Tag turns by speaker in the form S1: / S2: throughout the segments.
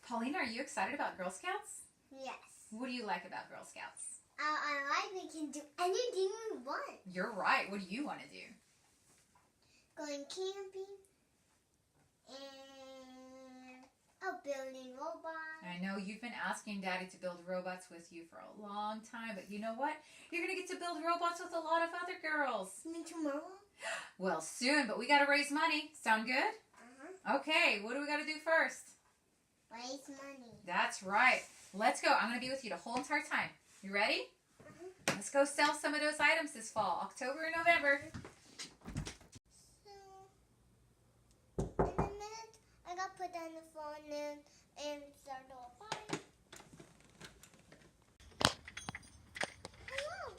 S1: Paulina, are you excited about Girl Scouts?
S2: Yes.
S1: What do you like about Girl Scouts?
S2: I like we can do anything we want.
S1: You're right. What do you want to do?
S2: Going camping and building robots.
S1: I know you've been asking Daddy to build robots with you for a long time, but you know what? You're going to get to build robots with a lot of other girls.
S2: You mean tomorrow?
S1: Well, soon, but we got to raise money. Sound good?
S2: Uh-huh.
S1: Okay, what do we got to do first?
S2: Raise money.
S1: That's right. Let's go. I'm going to be with you the whole entire time. You ready?
S2: Uh-huh.
S1: Let's go sell some of those items this fall, October and November.
S2: So, in a minute, I got put on the phone and start all fine. Hello.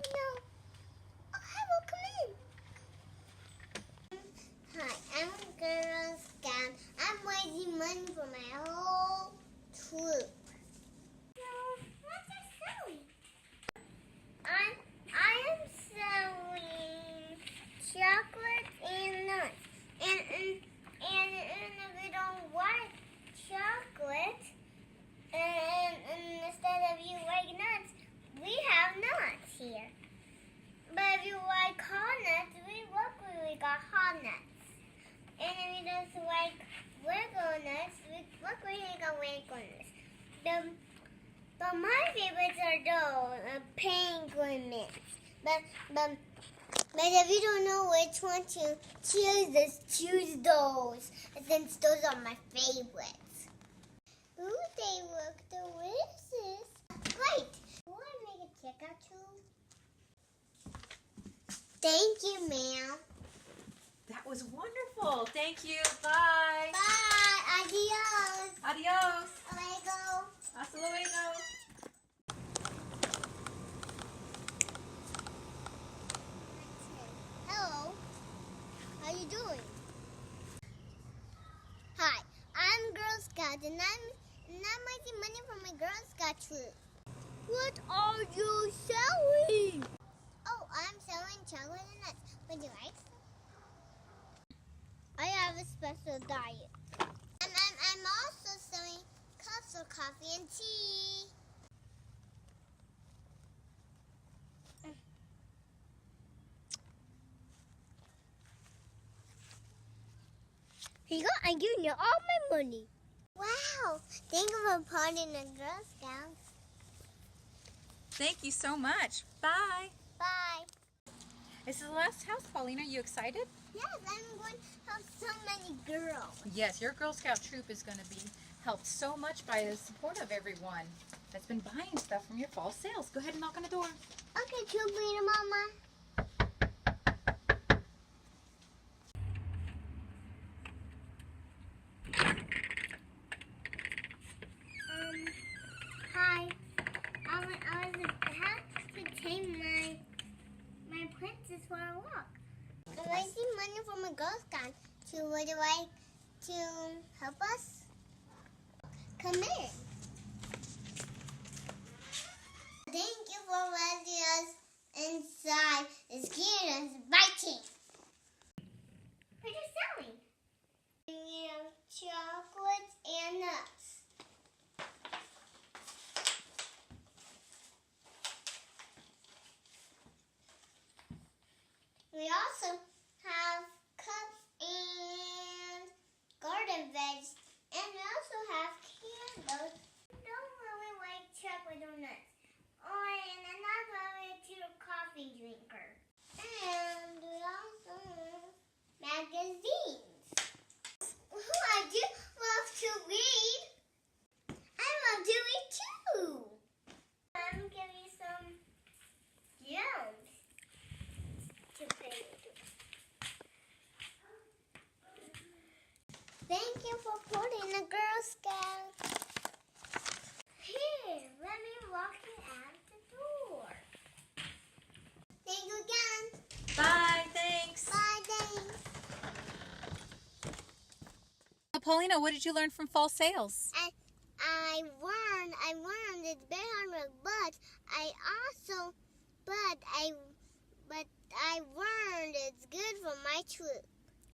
S2: No. Oh, hello, come in. Hi, I'm Girl Scout. I'm raising money for my whole troop. What's that selling? I am selling chocolate and nuts. And if you don't like chocolate, and instead of you like nuts, we have nuts here. But if you like hot nuts, we got hot nuts. And if you just like regular nuts, we got regular nuts. But my favorites are those penguin mints. But if you don't know which one to choose, just choose those. Since those are my favorites. Ooh, they look delicious. Great. You want to make a checkout too? Thank you, ma'am.
S1: That was wonderful. Thank you. Bye.
S2: Bye. Adios.
S1: Adios.
S2: Luego.
S1: Hasta luego.
S2: Hello. How you doing? Hi, I'm Girl Scout and I'm making money for my Girl Scout troop. What are you selling? Oh, I'm selling chocolate and nuts. Would you like some? I have a special diet. I'm also selling cups of coffee and tea. Here you go. I'm giving you all my money. Wow. Thank you for partying the Girl Scouts.
S1: Thank you so much. Bye.
S2: Bye.
S1: This is the last house, Paulina. Are you excited?
S2: Yes, I'm going to have so many girls.
S1: Yes, your Girl Scout troop is going to be helped so much by the support of everyone that's been buying stuff from your fall sales. Go ahead and knock on the door.
S2: Okay, Chublina Mama. Hi. I have to take my princess for a walk. I'm raising money for my Girl Scout. Would you like to help us? Come in. Thank you for letting us inside. It's cute and biting. What are you selling? We have chocolates and nuts. We also have cups and garden veggies, and we also have candles. I don't really like chocolate or nuts. Oh, and I'm not really a coffee drinker. And we also have magazines. Oh, I do love to read. I love to read too. I'm going to give you some gems. Thank you for putting the Girl Scout. Here, let me walk you out the door. Thank you again.
S1: Bye. Thanks.
S2: Bye, thanks.
S1: Paulina, what did you learn from fall sales?
S2: I learned it's very hard, but I learned it's good for my troop.